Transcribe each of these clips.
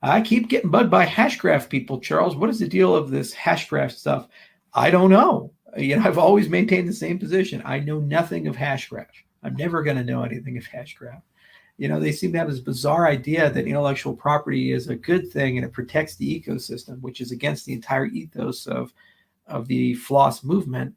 I keep getting bugged by HashGraph people, Charles. What is the deal of this HashGraph stuff? I don't know. I've always maintained the same position. I know nothing of HashGraph. I'm never going to know anything of HashGraph. They seem to have this bizarre idea that intellectual property is a good thing and it protects the ecosystem, which is against the entire ethos of the floss movement.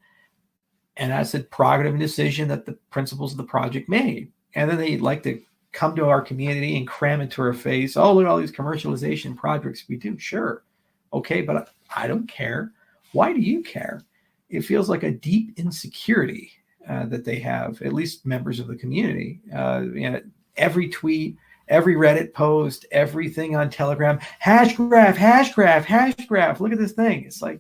And that's a prerogative decision that the principals of the project made. And then they like to come to our community and cram into our face, oh, look at all these commercialization projects we do. Sure. Okay, but I don't care. Why do you care? It feels like a deep insecurity that they have, at least members of the community. Every tweet, every Reddit post, everything on Telegram, HashGraph, HashGraph, HashGraph. Look at this thing. It's like,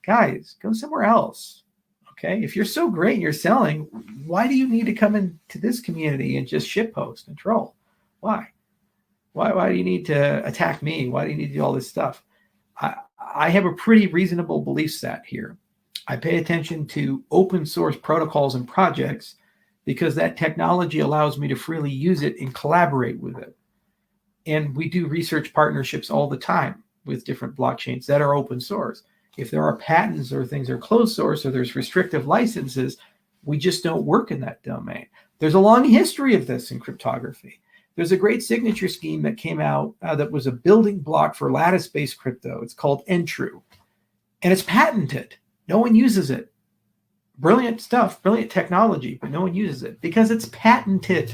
guys, go somewhere else. Okay, if you're so great and you're selling, why do you need to come into this community and just shitpost and troll? Why? Why do you need to attack me? Why do you need to do all this stuff? I have a pretty reasonable belief set here. I pay attention to open source protocols and projects because that technology allows me to freely use it and collaborate with it. And we do research partnerships all the time with different blockchains that are open source. If there are patents or things are closed source or there's restrictive licenses, we just don't work in that domain. There's a long history of this in cryptography. There's a great signature scheme that came out that was a building block for lattice-based crypto. It's called Entrue, and it's patented. No one uses it. Brilliant stuff, brilliant technology, but no one uses it because it's patented.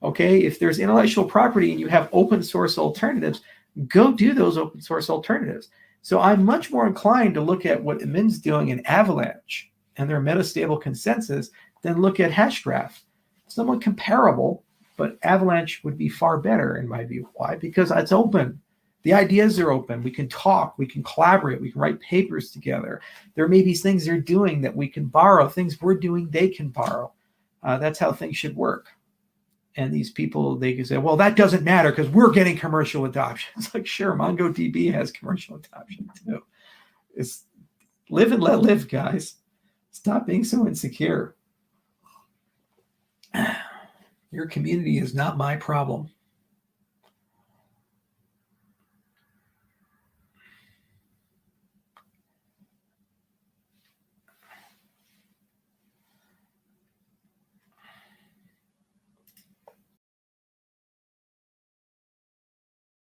Okay, if there's intellectual property and you have open source alternatives, go do those open source alternatives. So I'm much more inclined to look at what Emin's doing in Avalanche and their metastable consensus than look at HashGraph. Somewhat comparable, but Avalanche would be far better in my view. Why? Because it's open. The ideas are open. We can talk. We can collaborate. We can write papers together. There may be things they're doing that we can borrow. Things we're doing, they can borrow. That's how things should work. And these people, they can say, well, that doesn't matter because we're getting commercial adoption. It's like, sure, MongoDB has commercial adoption too. It's live and let live, guys. Stop being so insecure. Your community is not my problem.